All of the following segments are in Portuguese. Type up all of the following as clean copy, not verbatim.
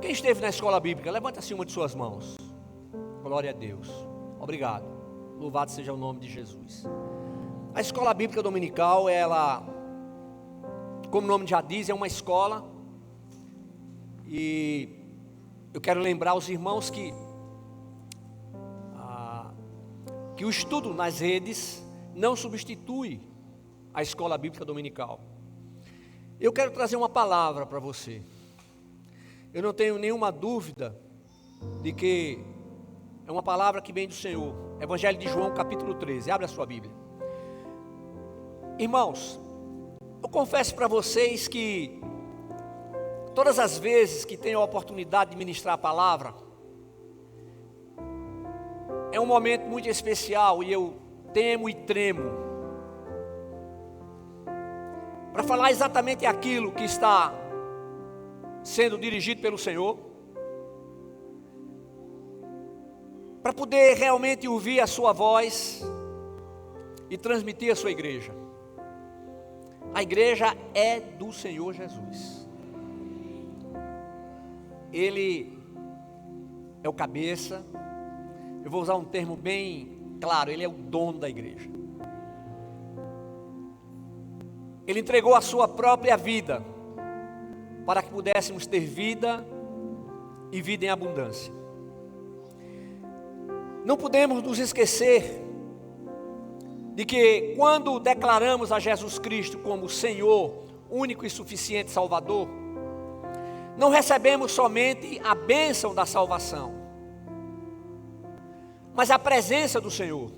Quem esteve na escola bíblica, levanta assim uma de suas mãos. Glória a Deus. Obrigado. Louvado seja o nome de Jesus. A escola bíblica dominical, ela, como o nome já diz, é uma escola. E eu quero lembrar os irmãos que o estudo nas redes não substitui a escola bíblica dominical. Eu quero trazer uma palavra para você. Eu não tenho nenhuma dúvida de que é uma palavra que vem do Senhor. Evangelho de João, capítulo 13. Abre a sua Bíblia. Irmãos, eu confesso para vocês que todas as vezes que tenho a oportunidade de ministrar a palavra, é um momento muito especial e eu temo e tremo para falar exatamente aquilo que está sendo dirigido pelo Senhor, para poder realmente ouvir a sua voz e transmitir a sua igreja. A igreja é do Senhor Jesus. Ele é o cabeça. Eu vou usar um termo bem claro, ele é o dono da igreja. Ele entregou a sua própria vida para que pudéssemos ter vida e vida em abundância. Não podemos nos esquecer de que quando declaramos a Jesus Cristo como Senhor, único e suficiente Salvador, não recebemos somente a bênção da salvação, mas a presença do Senhor.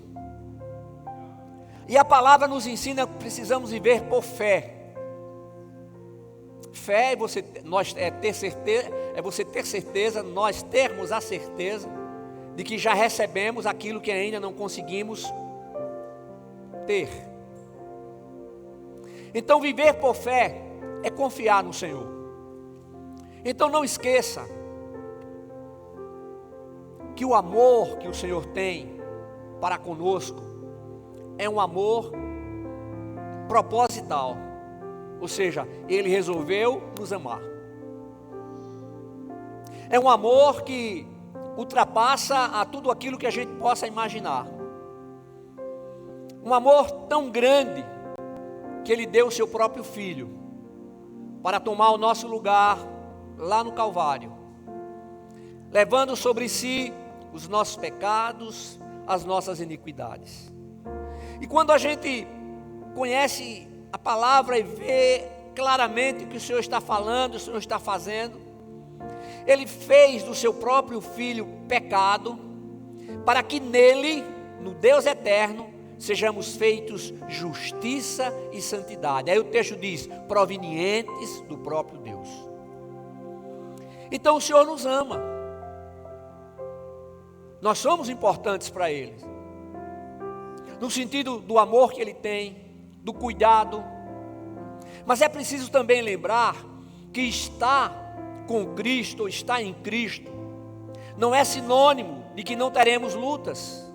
E a palavra nos ensina que precisamos viver por fé. Fé é você ter certeza, nós termos a certeza de que já recebemos aquilo que ainda não conseguimos ter. Então viver por fé é confiar no Senhor. Então não esqueça que o amor que o Senhor tem para conosco é um amor proposital, ou seja, Ele resolveu nos amar. É um amor que ultrapassa a tudo aquilo que a gente possa imaginar. Um amor tão grande que Ele deu o seu próprio Filho para tomar o nosso lugar lá no Calvário, levando sobre si os nossos pecados, as nossas iniquidades. E quando a gente conhece a palavra e vê claramente o que o Senhor está falando, o Senhor está fazendo, Ele fez do seu próprio Filho pecado, para que nele, no Deus eterno, sejamos feitos justiça e santidade. Aí o texto diz, provenientes do próprio Deus. Então o Senhor nos ama. Nós somos importantes para Ele, no sentido do amor que Ele tem, do cuidado. Mas é preciso também lembrar que estar com Cristo, ou estar em Cristo, não é sinônimo de que não teremos lutas.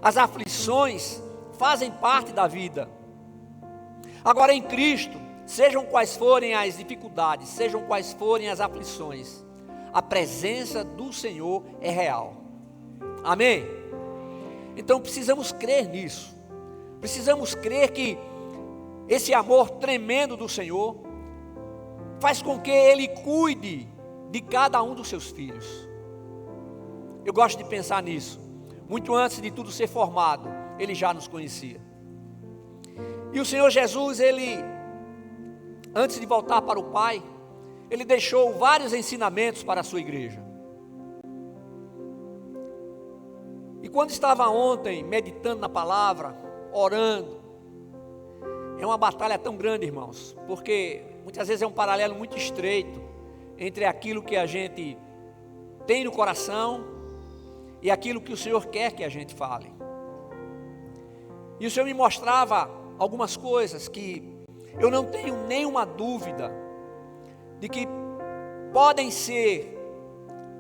As aflições fazem parte da vida. Agora em Cristo, sejam quais forem as dificuldades, sejam quais forem as aflições, a presença do Senhor é real. Amém? Então precisamos crer nisso. Precisamos crer que esse amor tremendo do Senhor faz com que Ele cuide de cada um dos seus filhos. Eu gosto de pensar nisso. Muito antes de tudo ser formado, Ele já nos conhecia. E o Senhor Jesus, Ele, antes de voltar para o Pai, Ele deixou vários ensinamentos para a sua igreja. E quando estava ontem meditando na palavra, orando, é uma batalha tão grande, irmãos, porque muitas vezes é um paralelo muito estreito entre aquilo que a gente tem no coração e aquilo que o Senhor quer que a gente fale. E o Senhor me mostrava algumas coisas que eu não tenho nenhuma dúvida de que podem ser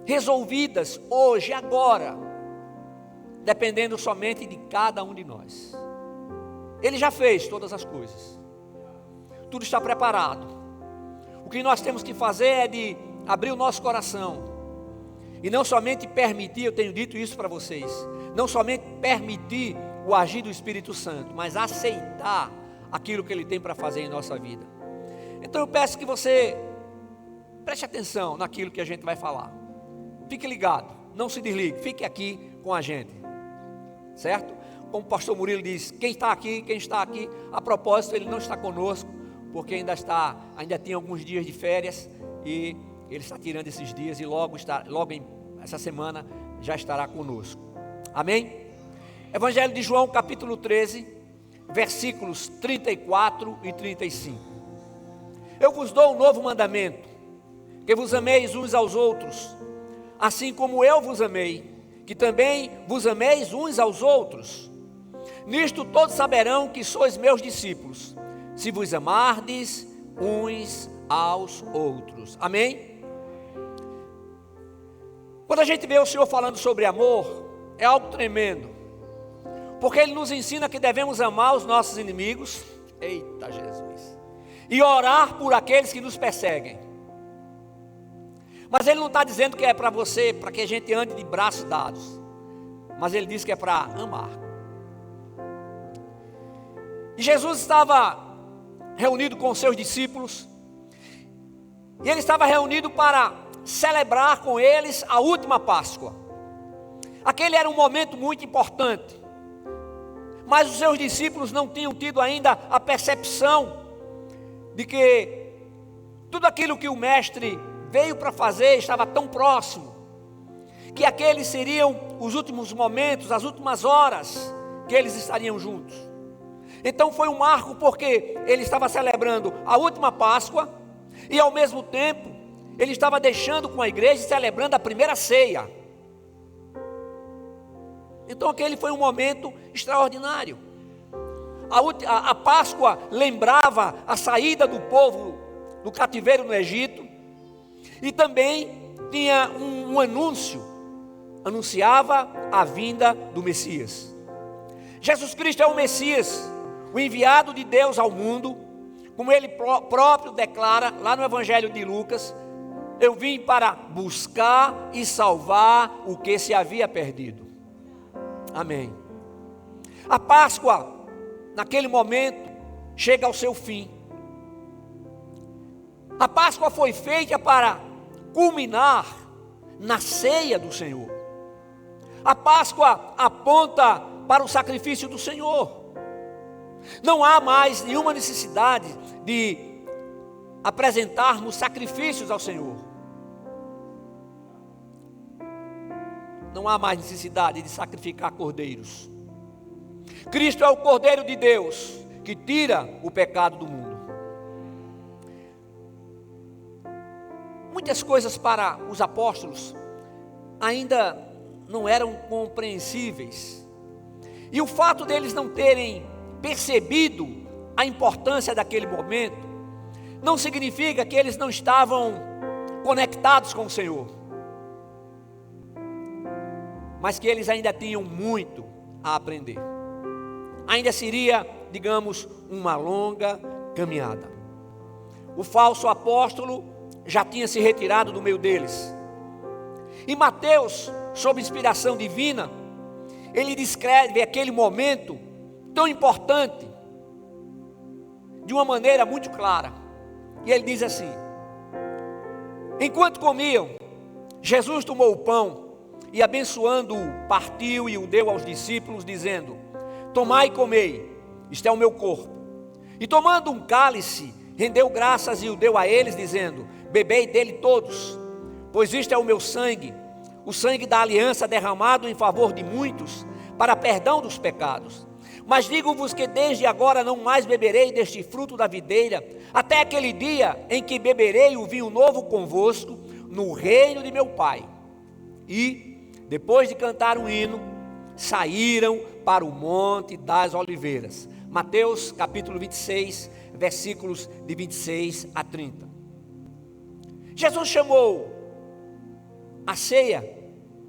resolvidas hoje, agora, dependendo somente de cada um de nós. Ele já fez todas as coisas, tudo está preparado. O que nós temos que fazer é de abrir o nosso coração e não somente permitir, eu tenho dito isso para vocês, não somente permitir o agir do Espírito Santo, mas aceitar aquilo que Ele tem para fazer em nossa vida. Então eu peço que você preste atenção naquilo que a gente vai falar. Fique ligado, não se desligue, fique aqui com a gente, certo? Como o pastor Murilo diz, quem está aqui, a propósito, ele não está conosco, porque ainda tem alguns dias de férias, e ele está tirando esses dias, e logo essa semana já estará conosco. Amém? Evangelho de João, capítulo 13, versículos 34 e 35. Eu vos dou um novo mandamento, que vos ameis uns aos outros, assim como eu vos amei, que também vos ameis uns aos outros. Nisto todos saberão que sois meus discípulos, se vos amardes uns aos outros. Amém? Quando a gente vê o Senhor falando sobre amor, é algo tremendo, porque Ele nos ensina que devemos amar os nossos inimigos, eita Jesus, e orar por aqueles que nos perseguem. Mas Ele não está dizendo que é para você, para que a gente ande de braços dados, mas Ele diz que é para amar. E Jesus estava reunido com os seus discípulos, e Ele estava reunido para celebrar com eles a última Páscoa. Aquele era um momento muito importante, mas os seus discípulos não tinham tido ainda a percepção de que tudo aquilo que o Mestre veio para fazer estava tão próximo, que aqueles seriam os últimos momentos, as últimas horas que eles estariam juntos. Então foi um marco, porque ele estava celebrando a última Páscoa, e ao mesmo tempo ele estava deixando com a igreja e celebrando a primeira ceia. Então aquele foi um momento extraordinário. A Páscoa lembrava a saída do povo do cativeiro no Egito, e também tinha um anúncio, anunciava a vinda do Messias. Jesus Cristo é o Messias, o enviado de Deus ao mundo, como Ele próprio declara lá no Evangelho de Lucas: eu vim para buscar e salvar o que se havia perdido. Amém. A Páscoa, naquele momento, chega ao seu fim. A Páscoa foi feita para culminar na ceia do Senhor. A Páscoa aponta para o sacrifício do Senhor. Não há mais nenhuma necessidade de apresentarmos sacrifícios ao Senhor. Não há mais necessidade de sacrificar cordeiros. Cristo é o Cordeiro de Deus que tira o pecado do mundo. Muitas coisas para os apóstolos ainda não eram compreensíveis. E o fato deles não terem percebido a importância daquele momento não significa que eles não estavam conectados com o Senhor, mas que eles ainda tinham muito a aprender. Ainda seria, digamos, uma longa caminhada. O falso apóstolo já tinha se retirado do meio deles. E Mateus, sob inspiração divina, ele descreve aquele momento tão importante de uma maneira muito clara. E ele diz assim: enquanto comiam, Jesus tomou o pão e, abençoando-o, partiu e o deu aos discípulos, dizendo: tomai e comei, isto é o meu corpo. E tomando um cálice, rendeu graças e o deu a eles, dizendo: bebei dele todos, pois isto é o meu sangue, o sangue da aliança derramado em favor de muitos, para perdão dos pecados. Mas digo-vos que desde agora não mais beberei deste fruto da videira, até aquele dia em que beberei o vinho novo convosco, no reino de meu Pai. E, depois de cantar um hino, saíram para o Monte das Oliveiras. Mateus capítulo 26, versículos de 26 a 30. Jesus chamou a ceia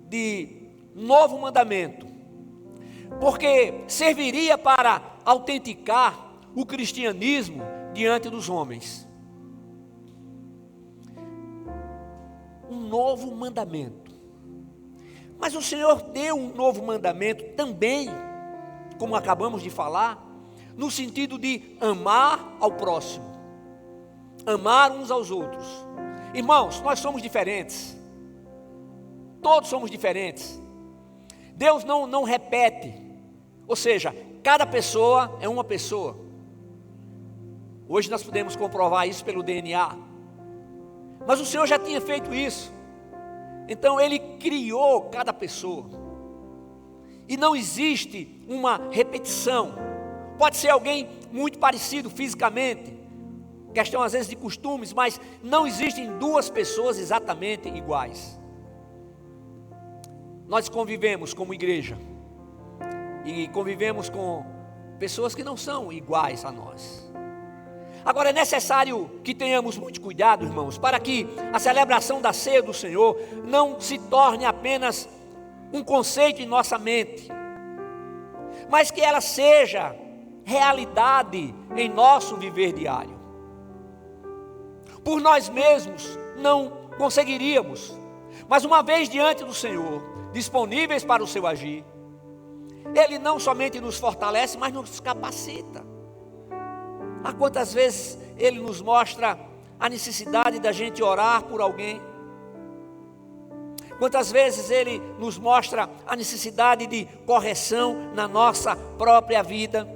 de novo mandamento, porque serviria para autenticar o cristianismo diante dos homens. novo mandamento. Mas o Senhor deu um novo mandamento também, como acabamos de falar, no sentido de amar ao próximo, amar uns aos outros. Irmãos, nós somos diferentes, todos somos diferentes. Deus não repete, ou seja, cada pessoa é uma pessoa. Hoje nós podemos comprovar isso pelo DNA, mas o Senhor já tinha feito isso. Então Ele criou cada pessoa, e não existe uma repetição. Pode ser alguém muito parecido fisicamente, questão às vezes de costumes, mas não existem duas pessoas exatamente iguais. Nós convivemos como igreja, e convivemos com pessoas que não são iguais a nós. Agora é necessário que tenhamos muito cuidado, irmãos, para que a celebração da ceia do Senhor não se torne apenas um conceito em nossa mente, mas que ela seja realidade em nosso viver diário. Por nós mesmos não conseguiríamos, mas uma vez diante do Senhor, disponíveis para o seu agir, Ele não somente nos fortalece, mas nos capacita. Há quantas vezes Ele nos mostra a necessidade da gente orar por alguém? Quantas vezes Ele nos mostra a necessidade de correção na nossa própria vida?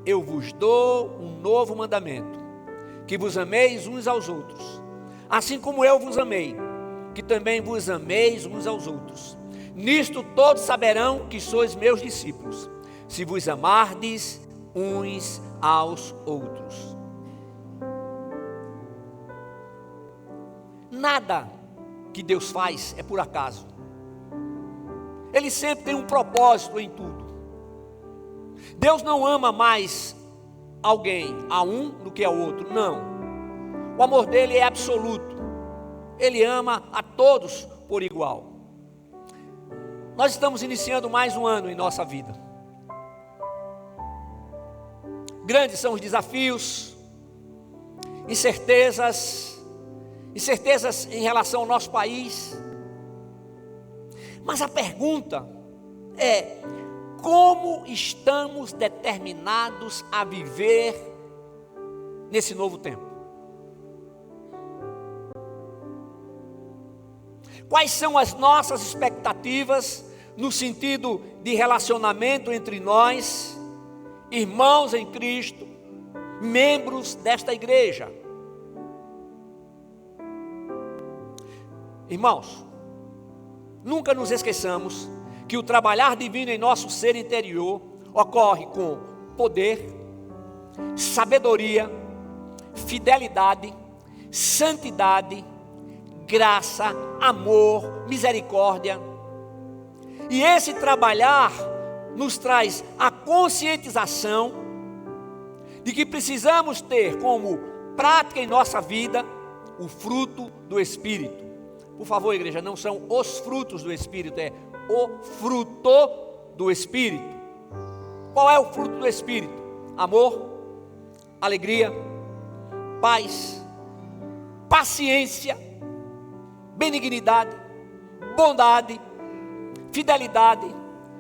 Eu vos dou um novo mandamento, que vos ameis uns aos outros, assim como eu vos amei, que também vos ameis uns aos outros. Nisto todos saberão que sois meus discípulos, se vos amardes uns aos outros. Nada que Deus faz é por acaso. Ele sempre tem um propósito em tudo. Deus não ama mais alguém a um do que ao outro, não. O amor dele é absoluto. Ele ama a todos por igual. Nós estamos iniciando mais um ano em nossa vida. Grandes são os desafios, incertezas em relação ao nosso país. Mas a pergunta é: como estamos determinados a viver nesse novo tempo? Quais são as nossas expectativas no sentido de relacionamento entre nós, irmãos em Cristo, membros desta igreja? Irmãos, nunca nos esqueçamos que o trabalhar divino em nosso ser interior ocorre com poder, sabedoria, fidelidade, santidade, graça, amor, misericórdia. E esse trabalhar nos traz a conscientização de que precisamos ter como prática em nossa vida o fruto do Espírito. Por favor, igreja, não são os frutos do Espírito, é o fruto do Espírito. Qual é o fruto do Espírito? Amor, alegria, paz, paciência, benignidade, bondade, fidelidade,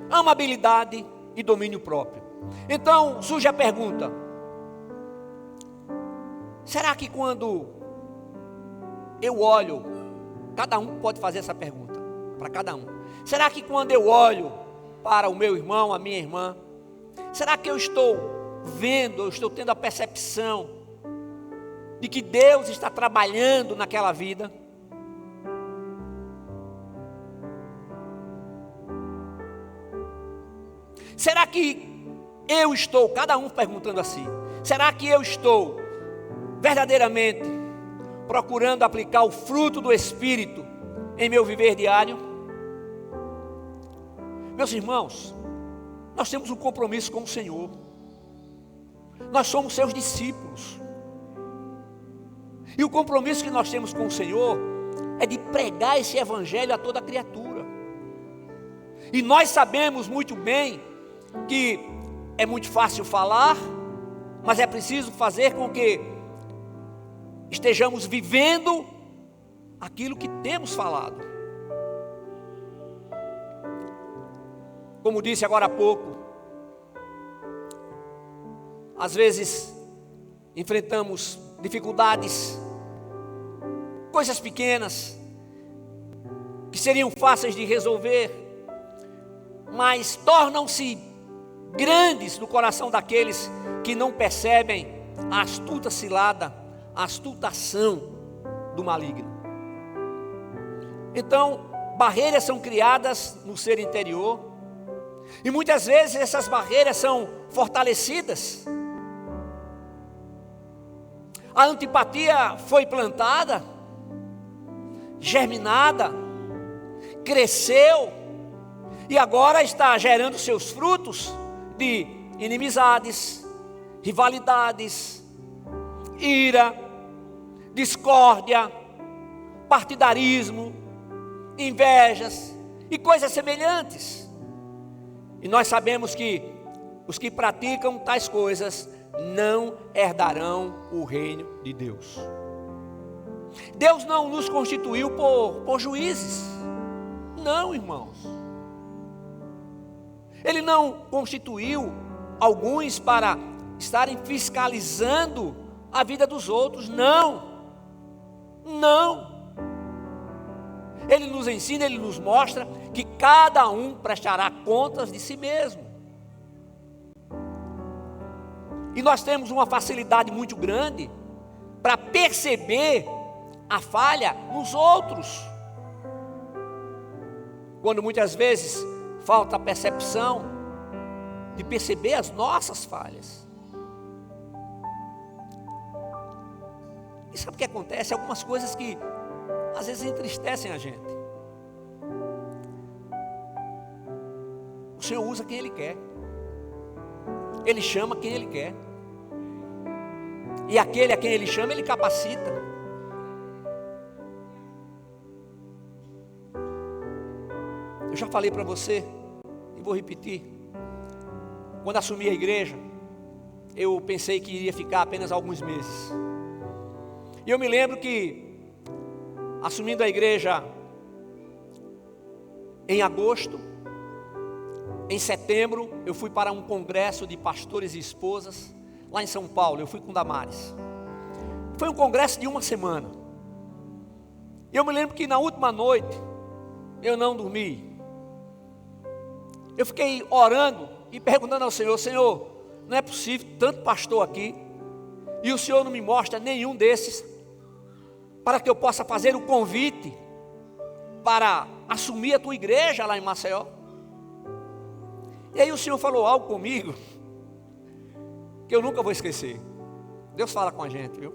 amabilidade e domínio próprio. Então surge a pergunta: será que quando eu olho, cada um pode fazer essa pergunta para cada um, será que quando eu olho para o meu irmão, a minha irmã, será que eu estou vendo, eu estou tendo a percepção de que Deus está trabalhando naquela vida? Será que eu estou, cada um perguntando assim, será que eu estou verdadeiramente procurando aplicar o fruto do Espírito em meu viver diário? Meus irmãos, nós temos um compromisso com o Senhor. Nós somos seus discípulos. E o compromisso que nós temos com o Senhor é de pregar esse evangelho a toda criatura. E nós sabemos muito bem que é muito fácil falar, mas é preciso fazer com que estejamos vivendo aquilo que temos falado. Como disse agora há pouco, às vezes enfrentamos dificuldades, coisas pequenas, que seriam fáceis de resolver, mas tornam-se grandes no coração daqueles que não percebem a astuta cilada, a astuta ação do maligno. Então, barreiras são criadas no ser interior, e muitas vezes essas barreiras são fortalecidas. A antipatia foi plantada, germinada, cresceu, e agora está gerando seus frutos de inimizades, rivalidades, ira, discórdia, partidarismo, invejas e coisas semelhantes. E nós sabemos que os que praticam tais coisas não herdarão o reino de Deus. Deus não nos constituiu por juízes. Não, irmãos. Ele não constituiu alguns para estarem fiscalizando a vida dos outros. Não. Não. Ele nos ensina, ele nos mostra que cada um prestará contas de si mesmo. E nós temos uma facilidade muito grande para perceber a falha nos outros, quando muitas vezes falta a percepção de perceber as nossas falhas. E sabe o que acontece? Algumas coisas que às vezes entristecem a gente. O Senhor usa quem Ele quer. Ele chama quem Ele quer. E aquele a quem Ele chama, Ele capacita. Eu já falei para você, e vou repetir. Quando assumi a igreja, eu pensei que iria ficar apenas alguns meses. E eu me lembro que, assumindo a igreja em agosto, em setembro, eu fui para um congresso de pastores e esposas, lá em São Paulo. Eu fui com Damares. Foi um congresso de uma semana. E eu me lembro que na última noite, eu não dormi. Eu fiquei orando e perguntando ao Senhor: Senhor, não é possível, tanto pastor aqui, e o Senhor não me mostra nenhum desses, para que eu possa fazer o convite para assumir a tua igreja lá em Maceió. E aí o Senhor falou algo comigo que eu nunca vou esquecer. Deus fala com a gente, viu?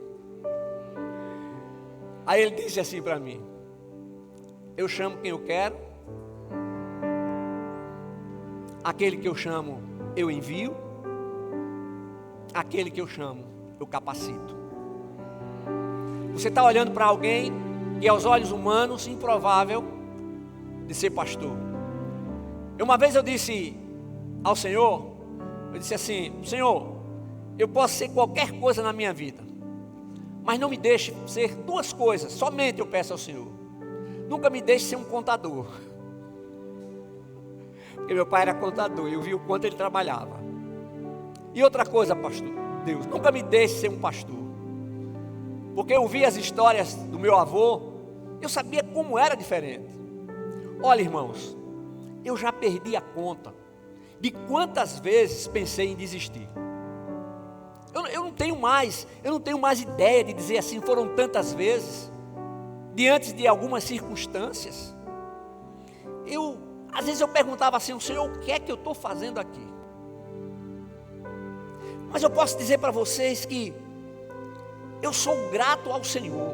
Aí Ele disse assim para mim: eu chamo quem eu quero, aquele que eu chamo eu envio, aquele que eu chamo eu capacito. Você está olhando para alguém que aos olhos humanos improvável de ser pastor. Uma vez eu disse ao Senhor, eu disse assim: Senhor, eu posso ser qualquer coisa na minha vida, mas não me deixe ser duas coisas, somente eu peço ao Senhor. Nunca me deixe ser um contador, porque meu pai era contador e eu vi o quanto ele trabalhava. E outra coisa, pastor, Deus, nunca me deixe ser um pastor, porque eu vi as histórias do meu avô, eu sabia como era diferente. Olha, irmãos, eu já perdi a conta de quantas vezes pensei em desistir. Eu não tenho mais ideia de dizer assim, foram tantas vezes, diante de algumas circunstâncias. Às vezes eu perguntava assim: Senhor, o que é que eu estou fazendo aqui? Mas eu posso dizer para vocês que eu sou grato ao Senhor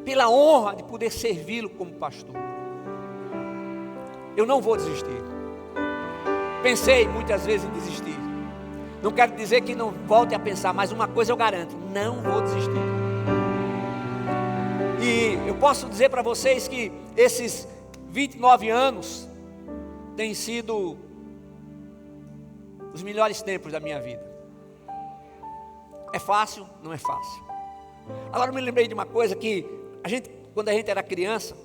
pela honra de poder servi-lo como pastor. Eu não vou desistir. Pensei muitas vezes em desistir. Não quero dizer que não volte a pensar, mas uma coisa eu garanto: não vou desistir. E eu posso dizer para vocês que esses 29 anos têm sido os melhores tempos da minha vida. É fácil? Não é fácil. Agora eu me lembrei de uma coisa que quando a gente era criança,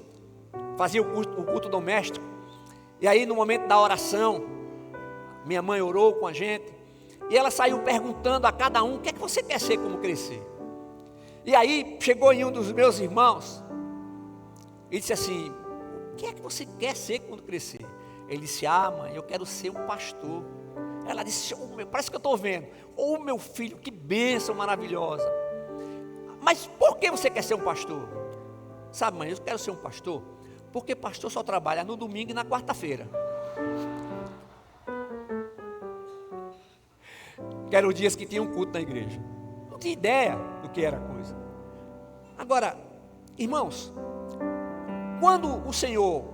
fazia o culto doméstico, e aí no momento da oração, minha mãe orou com a gente, e ela saiu perguntando a cada um: o que é que você quer ser quando crescer? E aí chegou em um dos meus irmãos e disse assim: o que é que você quer ser quando crescer? Ele disse: mãe, eu quero ser um pastor. Ela disse: parece que eu estou vendo. Meu filho, que bênção maravilhosa. Mas por que você quer ser um pastor? Sabe, mãe, eu quero ser um pastor porque pastor só trabalha no domingo e na quarta-feira. Que eram os dias que tinha um culto na igreja. Não tinha ideia do que era a coisa. Agora, irmãos, quando o Senhor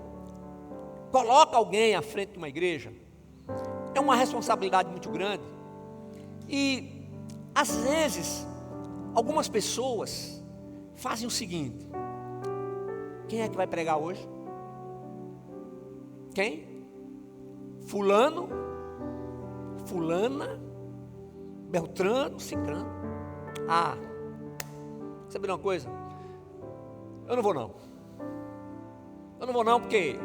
coloca alguém à frente de uma igreja, é uma responsabilidade muito grande. E às vezes algumas pessoas fazem o seguinte: quem é que vai pregar hoje? Quem? Fulano, fulana, Beltrano, Cicrano. Sabe uma coisa? Eu não vou não. Eu não vou não porque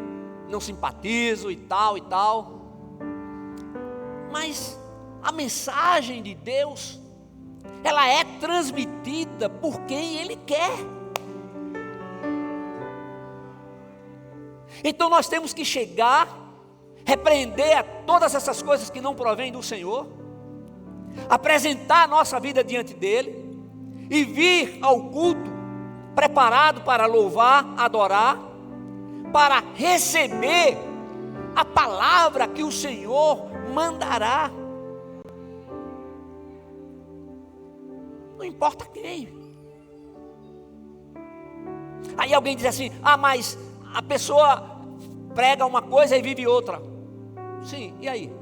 não simpatizo e tal e tal. Mas a mensagem de Deus, ela é transmitida por quem Ele quer. Então nós temos que chegar, repreender a todas essas coisas que não provêm do Senhor, apresentar a nossa vida diante dEle e vir ao culto preparado para louvar, adorar, para receber a palavra que o Senhor mandará. Não importa quem. Aí alguém diz assim: mas a pessoa prega uma coisa e vive outra. Sim, e aí?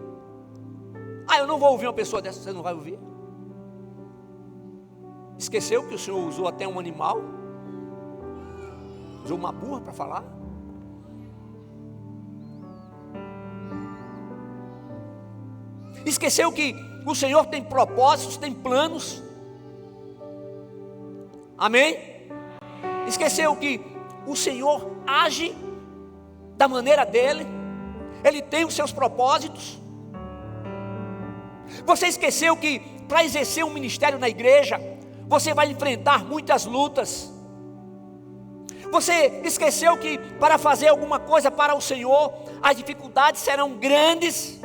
Eu não vou ouvir uma pessoa dessa. Você não vai ouvir? Esqueceu que o Senhor usou até um animal? Usou uma burra para falar? Esqueceu que o Senhor tem propósitos, tem planos? Amém? Esqueceu que o Senhor age da maneira dEle, Ele tem os seus propósitos. Você esqueceu que para exercer um ministério na igreja, você vai enfrentar muitas lutas. Você esqueceu que para fazer alguma coisa para o Senhor, as dificuldades serão grandes.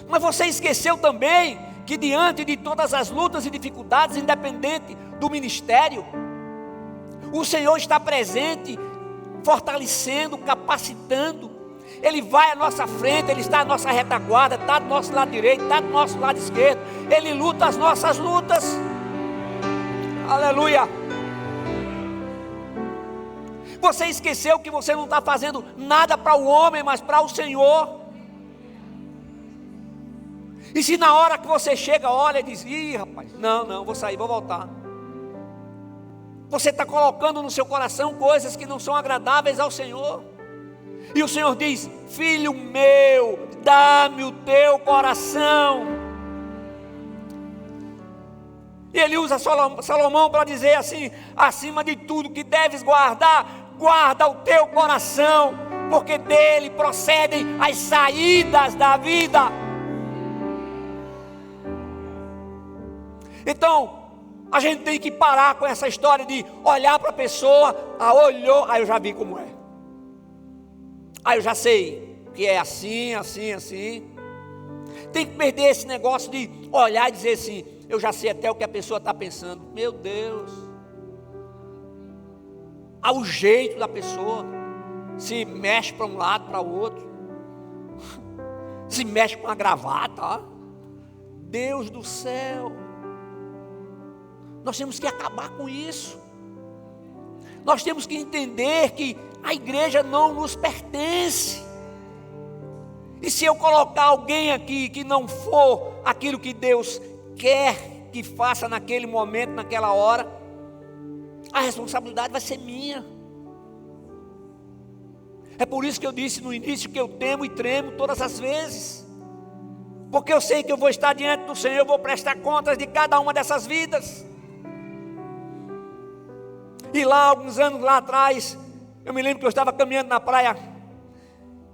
Mas você esqueceu também que diante de todas as lutas e dificuldades, independente do ministério, o Senhor está presente, fortalecendo, capacitando. Ele vai à nossa frente, Ele está à nossa retaguarda, está do nosso lado direito, está do nosso lado esquerdo. Ele luta as nossas lutas. Aleluia. Você esqueceu que você não está fazendo nada para o homem, mas para o Senhor. E se na hora que você chega, olha e diz: rapaz, não, vou sair, vou voltar. Você está colocando no seu coração coisas que não são agradáveis ao Senhor. E o Senhor diz: filho meu, dá-me o teu coração. E Ele usa Salomão para dizer assim: acima de tudo que deves guardar, guarda o teu coração, porque dele procedem as saídas da vida. Então, a gente tem que parar com essa história de olhar para a pessoa, olhou, eu já vi como é. Eu já sei que é assim, assim, assim. Tem que perder esse negócio de olhar e dizer assim: eu já sei até o que a pessoa está pensando. Meu Deus. O jeito da pessoa, se mexe para um lado, para o outro, se mexe com a gravata. Deus do céu. Nós temos que acabar com isso. Nós temos que entender que a igreja não nos pertence. E se eu colocar alguém aqui que não for aquilo que Deus quer que faça naquele momento, naquela hora, a responsabilidade vai ser minha. É por isso que eu disse no início que eu temo e tremo todas as vezes. Porque eu sei que eu vou estar diante do Senhor, eu vou prestar contas de cada uma dessas vidas. E lá, alguns anos lá atrás, eu me lembro que eu estava caminhando na praia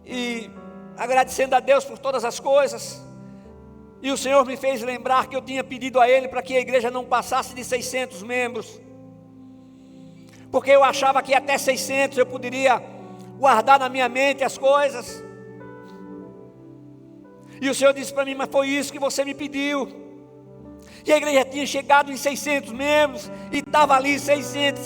e agradecendo a Deus por todas as coisas. E o Senhor me fez lembrar que eu tinha pedido a Ele para que a igreja não passasse de 600 membros. Porque eu achava que até 600 eu poderia guardar na minha mente as coisas. E o Senhor disse para mim, mas foi isso que você me pediu. E a igreja tinha chegado em 600 membros, e estava ali 600.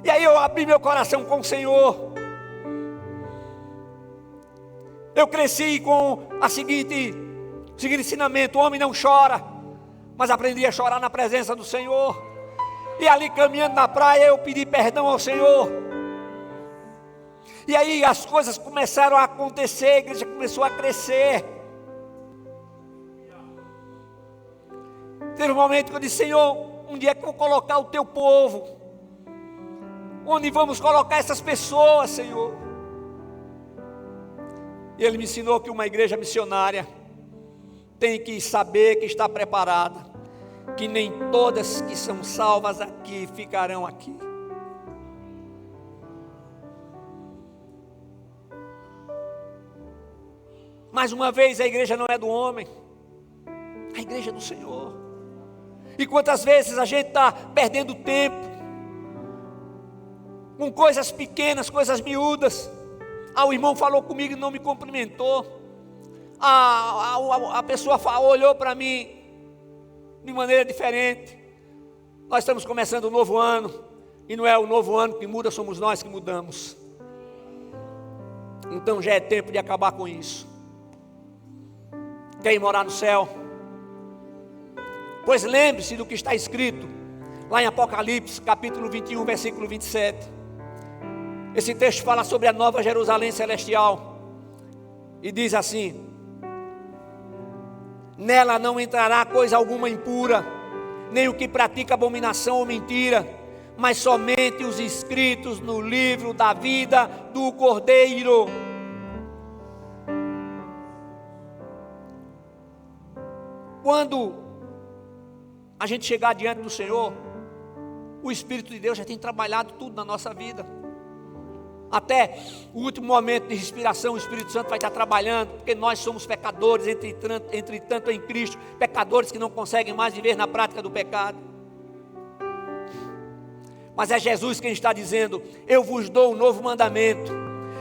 E aí eu abri meu coração com o Senhor. Eu cresci com o seguinte ensinamento: o homem não chora, mas aprendi a chorar na presença do Senhor. E ali caminhando na praia, eu pedi perdão ao Senhor. E aí as coisas começaram a acontecer, a igreja começou a crescer. Teve um momento que eu disse: Senhor, um dia que eu vou colocar o teu povo, onde vamos colocar essas pessoas, Senhor? E Ele me ensinou que uma igreja missionária tem que saber que está preparada, que nem todas que são salvas aqui ficarão aqui. Mais uma vez, a igreja não é do homem, a igreja é do Senhor. E quantas vezes a gente está perdendo tempo com coisas pequenas, coisas miúdas. O irmão falou comigo e não me cumprimentou. A pessoa olhou para mim de maneira diferente. Nós estamos começando um novo ano, e não é o novo ano que muda, somos nós que mudamos. Então já é tempo de acabar com isso. Quer ir morar no céu? Pois lembre-se do que está escrito lá em Apocalipse, capítulo 21, versículo 27. Esse texto fala sobre a nova Jerusalém celestial, e diz assim: nela não entrará coisa alguma impura, nem o que pratica abominação ou mentira, mas somente os inscritos no livro da vida do Cordeiro. Quando a gente chegar diante do Senhor, o Espírito de Deus já tem trabalhado tudo na nossa vida. Até o último momento de respiração, o Espírito Santo vai estar trabalhando, porque nós somos pecadores, entretanto em Cristo, pecadores que não conseguem mais viver na prática do pecado. Mas é Jesus quem está dizendo: eu vos dou um novo mandamento,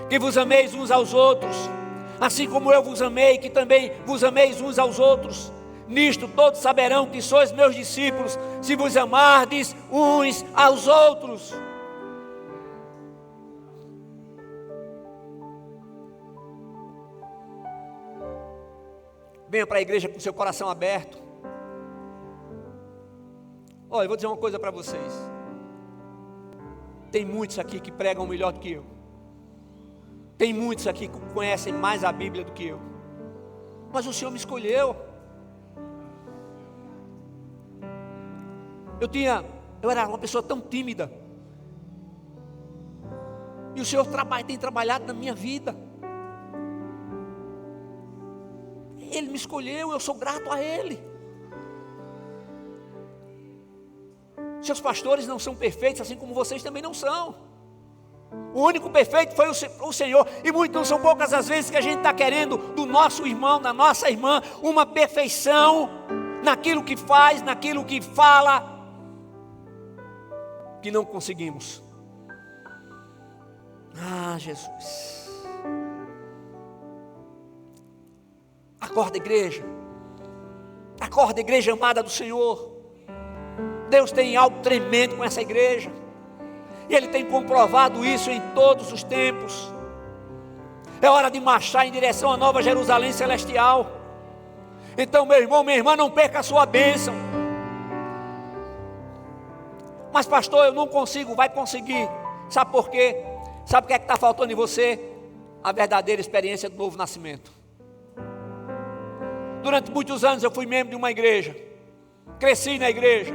que vos ameis uns aos outros, assim como eu vos amei, que também vos ameis uns aos outros. Nisto todos saberão que sois meus discípulos, se vos amardes uns aos outros. Venha para a igreja com seu coração aberto. Olha, eu vou dizer uma coisa para vocês. Tem muitos aqui que pregam melhor do que eu. Tem muitos aqui que conhecem mais a Bíblia do que eu. Mas o Senhor me escolheu. Eu era uma pessoa tão tímida. E o Senhor tem trabalhado na minha vida. Ele me escolheu, eu sou grato a Ele. Seus pastores não são perfeitos, assim como vocês também não são. O único perfeito foi o Senhor. E não são poucas as vezes que a gente está querendo do nosso irmão, da nossa irmã, uma perfeição naquilo que faz, naquilo que fala, que não conseguimos. Jesus. Acorda, igreja. Acorda, igreja amada do Senhor. Deus tem algo tremendo com essa igreja, e Ele tem comprovado isso em todos os tempos. É hora de marchar em direção à nova Jerusalém celestial. Então, meu irmão, minha irmã, não perca a sua bênção. Mas pastor, eu não consigo. Vai conseguir. Sabe por quê? Sabe o que é que está faltando em você? A verdadeira experiência do novo nascimento. Durante muitos anos eu fui membro de uma igreja, cresci na igreja,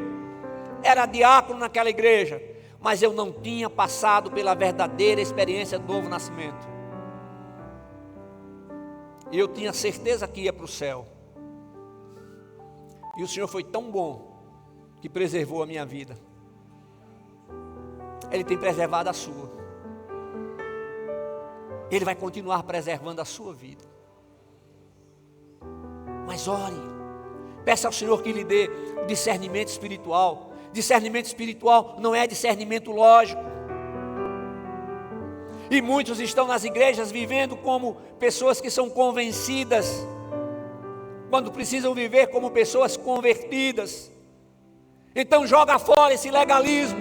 era diácono naquela igreja, mas eu não tinha passado pela verdadeira experiência do novo nascimento. E eu tinha certeza que ia para o céu, E o Senhor foi tão bom que preservou a minha vida. Ele tem preservado a sua. Ele vai continuar preservando a sua vida. Mas ore, peça ao Senhor que lhe dê o discernimento espiritual. Discernimento espiritual não é discernimento lógico. E muitos estão nas igrejas vivendo como pessoas que são convencidas, quando precisam viver como pessoas convertidas. Então joga fora esse legalismo,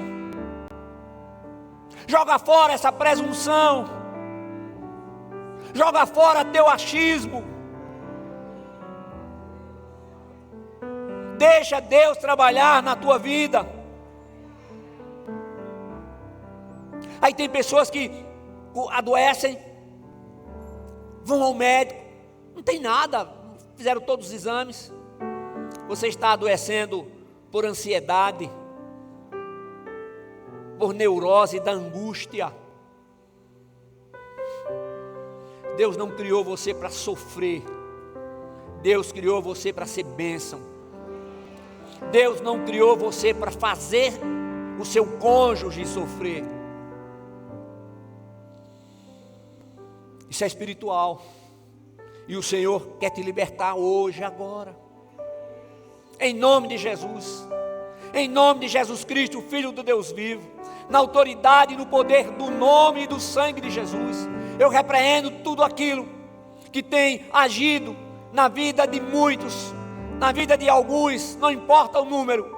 joga fora essa presunção, joga fora teu achismo. Deixa Deus trabalhar na tua vida. Aí tem pessoas que adoecem, vão ao médico, não tem nada, fizeram todos os exames. Você está adoecendo por ansiedade, por neurose da angústia. Deus não criou você para sofrer. Deus criou você para ser bênção. Deus não criou você para fazer o seu cônjuge sofrer. Isso é espiritual. E o Senhor quer te libertar hoje, agora. Em nome de Jesus. Em nome de Jesus Cristo, o Filho do Deus vivo. Na autoridade e no poder do nome e do sangue de Jesus. Eu repreendo tudo aquilo que tem agido na vida de muitos, na vida de alguns, não importa o número,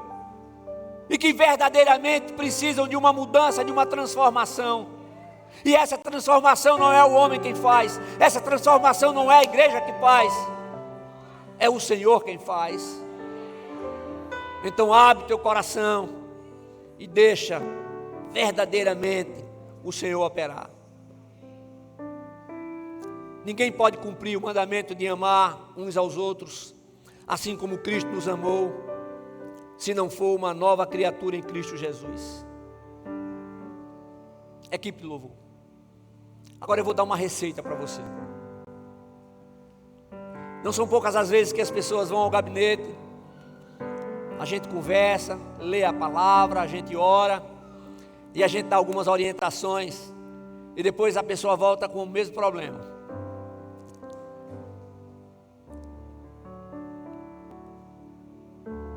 e que verdadeiramente precisam de uma mudança, de uma transformação. E essa transformação não é o homem quem faz, essa transformação não é a igreja que faz, é o Senhor quem faz. Então abre teu coração e deixa verdadeiramente o Senhor operar. Ninguém pode cumprir o mandamento de amar uns aos outros assim como Cristo nos amou, se não for uma nova criatura em Cristo Jesus. Equipe de louvor. Agora eu vou dar uma receita para você. Não são poucas as vezes que as pessoas vão ao gabinete, a gente conversa, lê a palavra, a gente ora, e a gente dá algumas orientações, e depois a pessoa volta com o mesmo problema.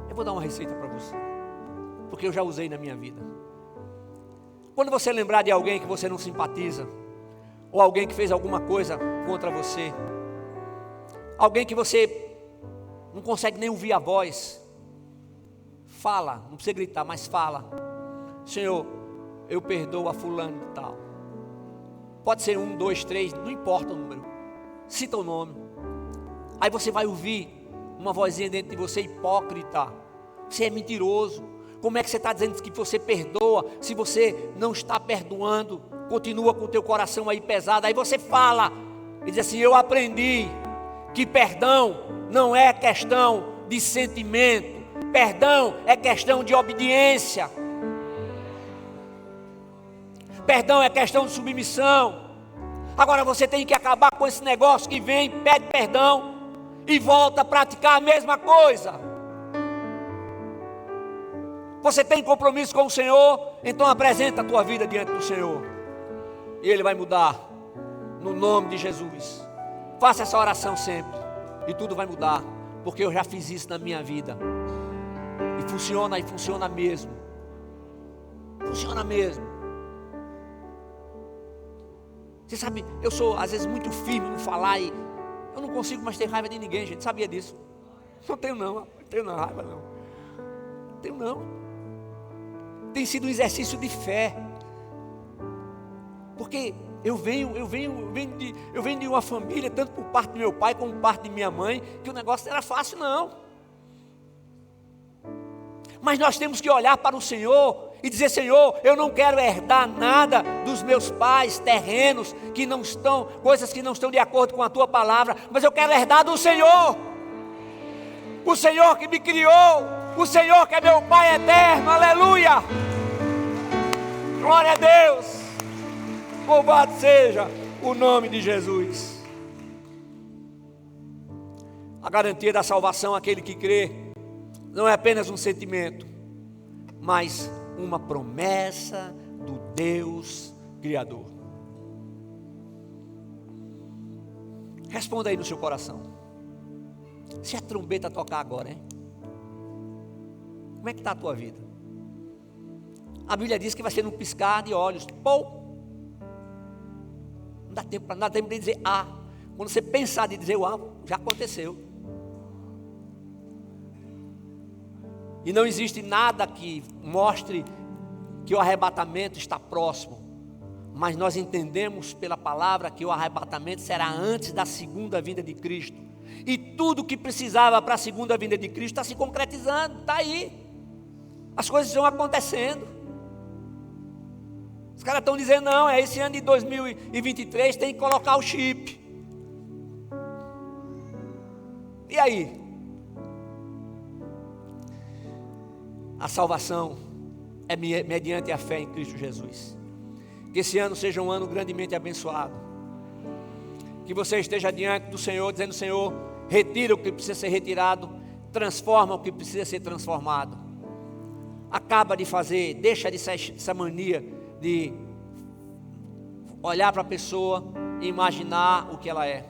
Eu vou dar uma receita para você, porque eu já usei na minha vida. Quando você lembrar de alguém que você não simpatiza, ou alguém que fez alguma coisa contra você, alguém que você não consegue nem ouvir a voz, fala, não precisa gritar, mas fala: Senhor, eu perdoo a fulano de tal. Pode ser 1, 2, 3, não importa o número, cita o nome. Aí você vai ouvir uma vozinha dentro de você: hipócrita, você é mentiroso. Como é que você está dizendo que você perdoa, se você não está perdoando, continua com o teu coração aí pesado? Aí você fala e diz assim: eu aprendi que perdão não é questão de sentimento, perdão é questão de obediência, perdão é questão de submissão. Agora você tem que acabar com esse negócio que vem, pede perdão e volta a praticar a mesma coisa. Você tem compromisso com o Senhor, então apresenta a tua vida diante do Senhor, e Ele vai mudar, no nome de Jesus. Faça essa oração sempre, e tudo vai mudar, porque eu já fiz isso na minha vida, e funciona mesmo, funciona mesmo. Você sabe, eu sou às vezes muito firme no falar, e eu não consigo mais ter raiva de ninguém, gente, sabia disso? Não tenho raiva não, tenho não. Tem sido um exercício de fé, porque eu venho de uma família, tanto por parte do meu pai como por parte de minha mãe, que o negócio não era fácil não. Mas nós temos que olhar para o Senhor e dizer: Senhor, eu não quero herdar nada dos meus pais, terrenos que não estão, coisas que não estão de acordo com a tua palavra, mas eu quero herdar do Senhor, o Senhor que me criou, o Senhor que é meu Pai eterno. Aleluia, glória a Deus, louvado seja o nome de Jesus. A garantia da salvação, aquele que crê, não é apenas um sentimento, mas uma promessa do Deus Criador. Responda aí no seu coração. Se a trombeta tocar agora, hein? Como é que está a tua vida? A Bíblia diz que vai ser num piscar de olhos. Pou! Não dá tempo de dizer ah. Quando você pensar de dizer o ah, já aconteceu. E não existe nada que mostre que o arrebatamento está próximo. Mas nós entendemos pela palavra que o arrebatamento será antes da segunda vinda de Cristo. E tudo que precisava para a segunda vinda de Cristo está se concretizando, está aí. As coisas estão acontecendo. Os caras estão dizendo, não, esse ano de 2023 tem que colocar o chip. E aí? A salvação é mediante a fé em Cristo Jesus. Que esse ano seja um ano grandemente abençoado. Que você esteja diante do Senhor, dizendo, Senhor, retira o que precisa ser retirado, transforma o que precisa ser transformado. Acaba de fazer, deixa de ser essa mania de olhar para a pessoa e imaginar o que ela é.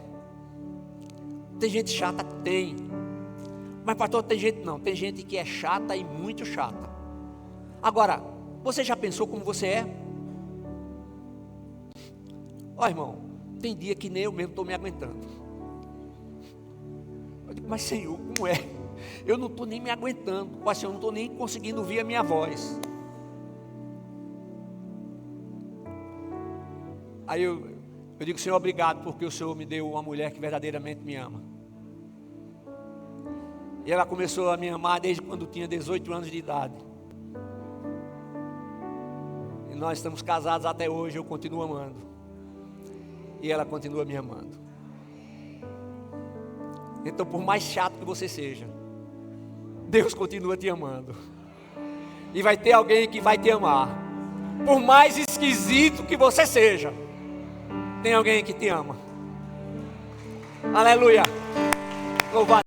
Tem gente chata? Tem. Mas pastor, tem gente não, tem gente que é chata e muito chata. Agora, você já pensou como você é? Ó irmão, tem dia que nem eu mesmo estou me aguentando. Eu digo, mas Senhor, como é? Eu não estou nem me aguentando, mas eu não estou nem conseguindo ouvir a minha voz. Aí eu digo, Senhor, obrigado, porque o Senhor me deu uma mulher que verdadeiramente me ama. E ela começou a me amar desde quando tinha 18 anos de idade. E nós estamos casados até hoje, eu continuo amando. E ela continua me amando. Então, por mais chato que você seja, Deus continua te amando. E vai ter alguém que vai te amar. Por mais esquisito que você seja, tem alguém que te ama. Aleluia. Louvado.